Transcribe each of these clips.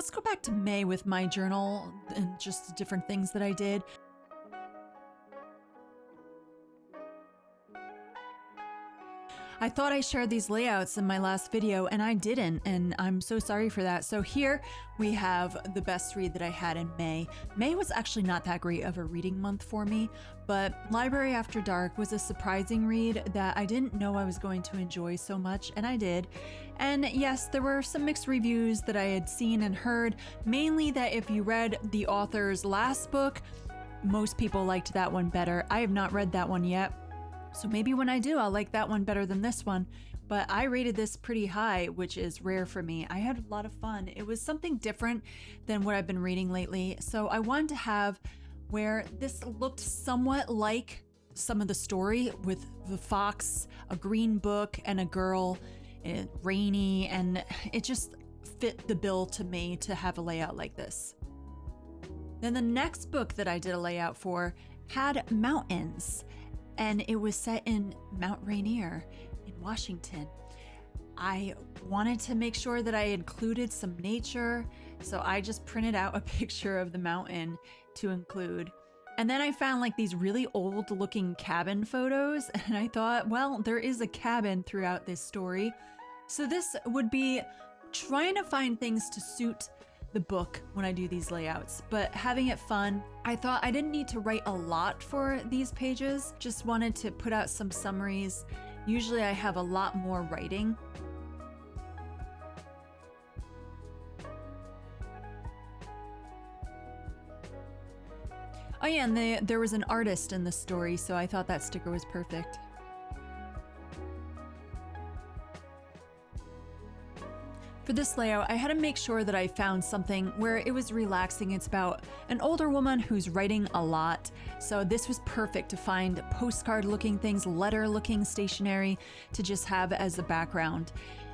Let's go back to May with my journal and just different things that I did. I thought I shared these layouts in my last video and I didn't, and I'm so sorry for that. So here we have the best read that I had in May. May was actually not that great of a reading month for me, but Library After Dark was a surprising read that I didn't know I was going to enjoy so much, and I did. And yes, there were some mixed reviews that I had seen and heard, mainly that if you read the author's last book, most people liked that one better. I have not read that one yet. So maybe when I do, I'll like that one better than this one. But I rated this pretty high, which is rare for me. I had a lot of fun. It was something different than what I've been reading lately. So I wanted to have where this looked somewhat like some of the story with the fox, a green book, and a girl, and rainy, and it just fit the bill to me to have a layout like this. Then the next book that I did a layout for had mountains. And it was set in Mount Rainier in Washington. I wanted to make sure that I included some nature, so I just printed out a picture of the mountain to include. And then I found like these really old looking cabin photos, and I thought, well, there is a cabin throughout this story. So this would be trying to find things to suit the book when I do these layouts, but having it fun. I thought I didn't need to write a lot for these pages, just wanted to put out some summaries. Usually I have a lot more writing. Oh yeah, and there was an artist in the story, so I thought that sticker was perfect. For this layout, I had to make sure that I found something where it was relaxing. It's about an older woman who's writing a lot. So this was perfect to find postcard looking things, letter looking stationery to just have as a background.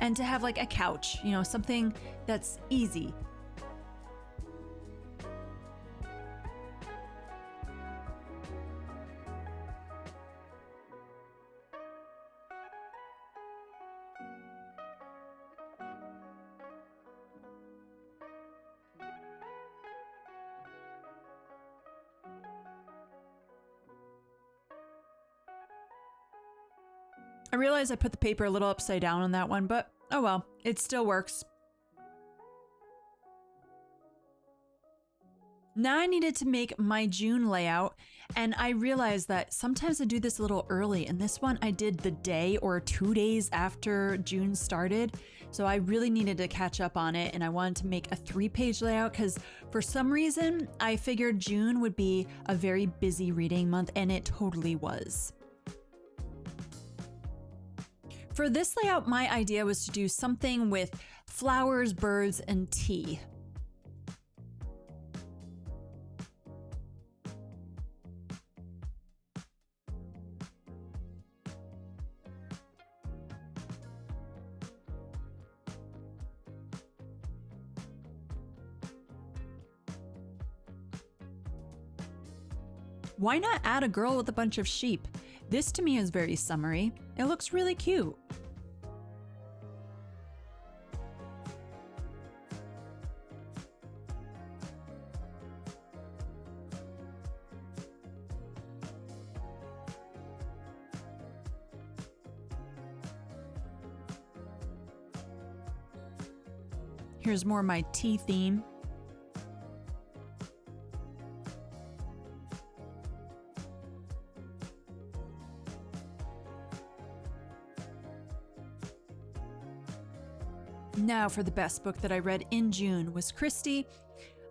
And to have like a couch, you know, something that's easy. I realized I put the paper a little upside down on that one, but oh well, it still works. Now I needed to make my June layout, and I realized that sometimes I do this a little early, and this one I did the day or 2 days after June started, so I really needed to catch up on it, and I wanted to make a 3-page layout because for some reason I figured June would be a very busy reading month, and it totally was. For this layout, my idea was to do something with flowers, birds, and tea. Why not add a girl with a bunch of sheep? This to me is very summery. It looks really cute. Here's more of my tea theme. Now for the best book that I read in June was Christy.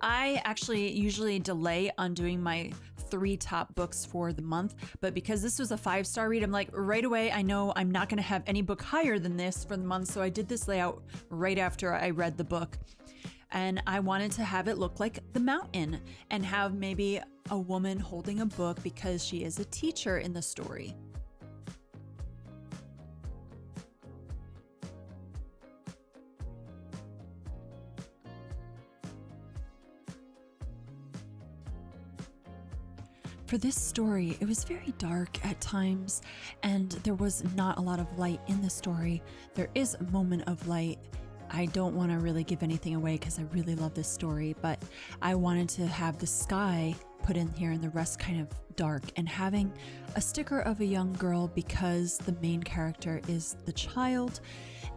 I actually usually delay on doing my 3 top books for the month, but because this was a 5-star read, I'm like, right away, I know I'm not going to have any book higher than this for the month, so I did this layout right after I read the book. And I wanted to have it look like the mountain and have maybe a woman holding a book because she is a teacher in the story. For this story, it was very dark at times, and there was not a lot of light in the story. There is a moment of light. I don't want to really give anything away because I really love this story, but I wanted to have the sky put in here and the rest kind of dark, and having a sticker of a young girl because the main character is the child.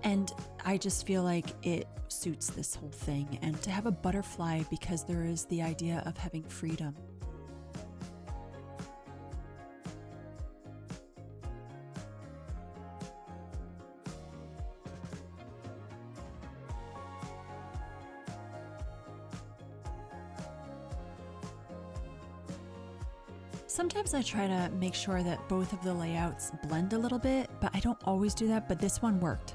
And I just feel like it suits this whole thing. And to have a butterfly because there is the idea of having freedom. Sometimes I try to make sure that both of the layouts blend a little bit, but I don't always do that, but this one worked.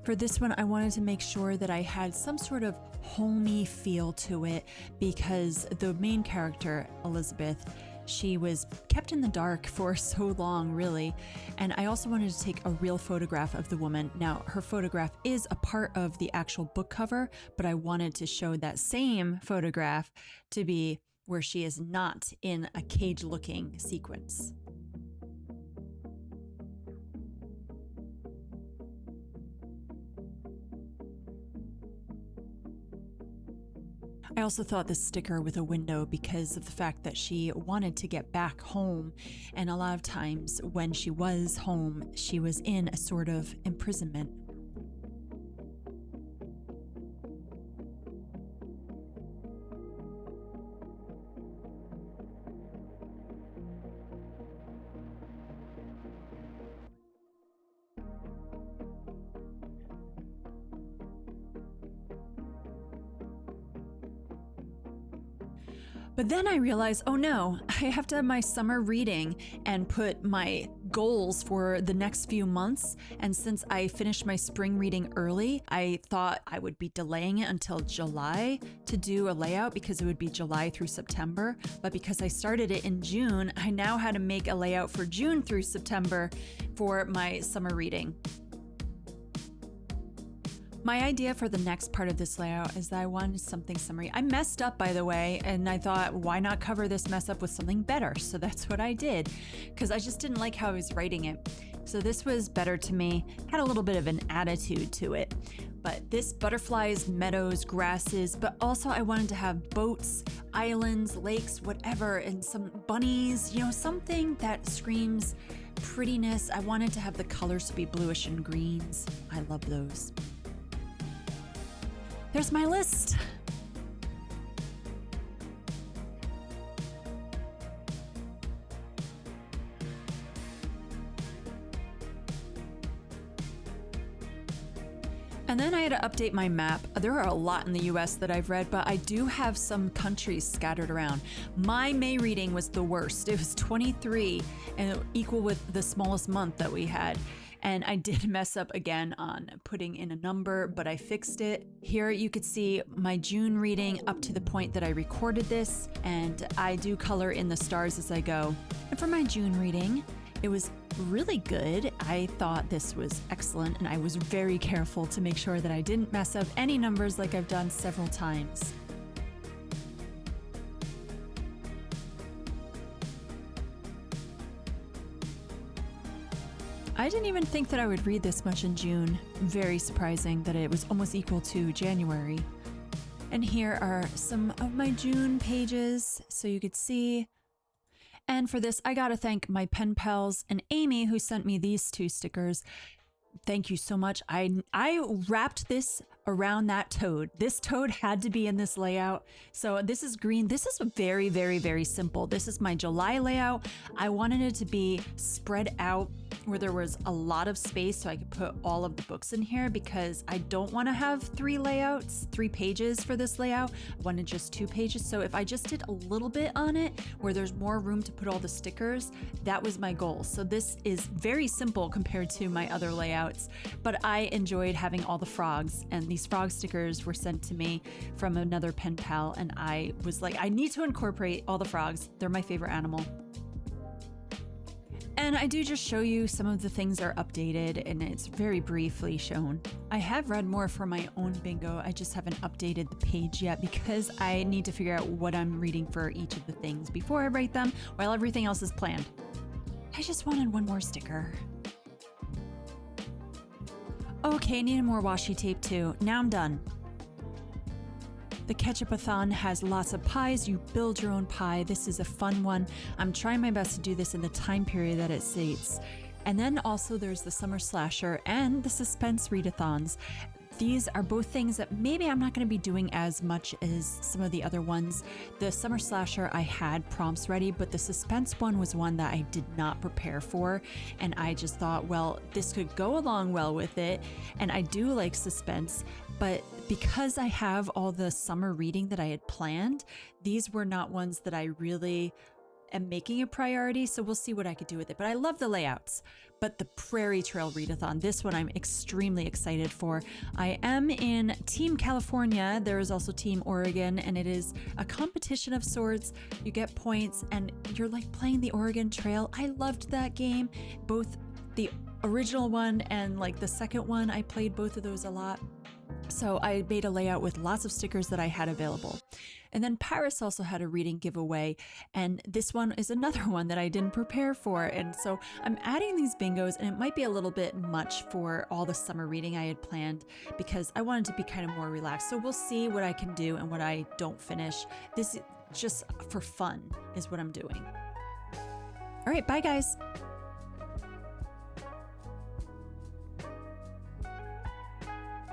For this one, I wanted to make sure that I had some sort of homey feel to it because the main character, Elizabeth, she was kept in the dark for so long, really. And I also wanted to take a real photograph of the woman. Now, her photograph is a part of the actual book cover, but I wanted to show that same photograph to be where she is not in a cage-looking sequence. I also thought this sticker with a window because of the fact that she wanted to get back home, and a lot of times when she was home, she was in a sort of imprisonment. But then I realized, oh no, I have to have my summer reading and put my goals for the next few months. And since I finished my spring reading early, I thought I would be delaying it until July to do a layout because it would be July through September. But because I started it in June, I now had to make a layout for June through September for my summer reading. My idea for the next part of this layout is that I wanted something summery. I messed up, by the way, and I thought, why not cover this mess up with something better? So that's what I did, because I just didn't like how I was writing it. So this was better to me, had a little bit of an attitude to it. But this butterflies, meadows, grasses, but also I wanted to have boats, islands, lakes, whatever, and some bunnies, something that screams prettiness. I wanted to have the colors to be bluish and greens. I love those. There's my list. And then I had to update my map. There are a lot in the US that I've read, but I do have some countries scattered around. My May reading was the worst. It was 23 and equal with the smallest month that we had. And I did mess up again on putting in a number, but I fixed it. Here you could see my June reading up to the point that I recorded this, and I do color in the stars as I go. And for my June reading, it was really good. I thought this was excellent, and I was very careful to make sure that I didn't mess up any numbers like I've done several times. I didn't even think that I would read this much in June. Very surprising that it was almost equal to January. And here are some of my June pages so you could see. And for this, I gotta thank my pen pals and Amy who sent me these 2 stickers. Thank you so much. I wrapped this around that toad. This toad had to be in this layout. So this is green. This is very, very, very simple. This is my July layout. I wanted it to be spread out where there was a lot of space so I could put all of the books in here because I don't want to have 3 pages for this layout. I wanted just 2 pages. So if I just did a little bit on it where there's more room to put all the stickers, that was my goal. So this is very simple compared to my other layouts, but I enjoyed having all the frogs, and these frog stickers were sent to me from another pen pal, and I was like, I need to incorporate all the frogs. They're my favorite animal. And I do just show you some of the things are updated, and it's very briefly shown. I have read more for my own bingo. I just haven't updated the page yet because I need to figure out what I'm reading for each of the things before I write them, while everything else is planned. I just wanted one more sticker. Okay, needed more washi tape too. Now I'm done. The Ketchup-a-thon has lots of pies. You build your own pie. This is a fun one. I'm trying my best to do this in the time period that it states. And then also there's the Summer Slasher and the Suspense Readathons. These are both things that maybe I'm not going to be doing as much as some of the other ones. The Summer Slasher, I had prompts ready, but the Suspense one was one that I did not prepare for. And I just thought, well, this could go along well with it. And I do like suspense, but because I have all the summer reading that I had planned, these were not ones that I really am making a priority. So we'll see what I could do with it. But I love the layouts. But the Prairie Trail Readathon, this one I'm extremely excited for. I am in Team California. There is also Team Oregon, and it is a competition of sorts. You get points and you're like playing the Oregon Trail. I loved that game, both the original one and like the second one. I played both of those a lot. So I made a layout with lots of stickers that I had available. And then Paris also had a reading giveaway, and this one is another one that I didn't prepare for. And so I'm adding these bingos, and it might be a little bit much for all the summer reading I had planned because I wanted to be kind of more relaxed. So we'll see what I can do and what I don't finish. This is just for fun is what I'm doing. All right, bye guys.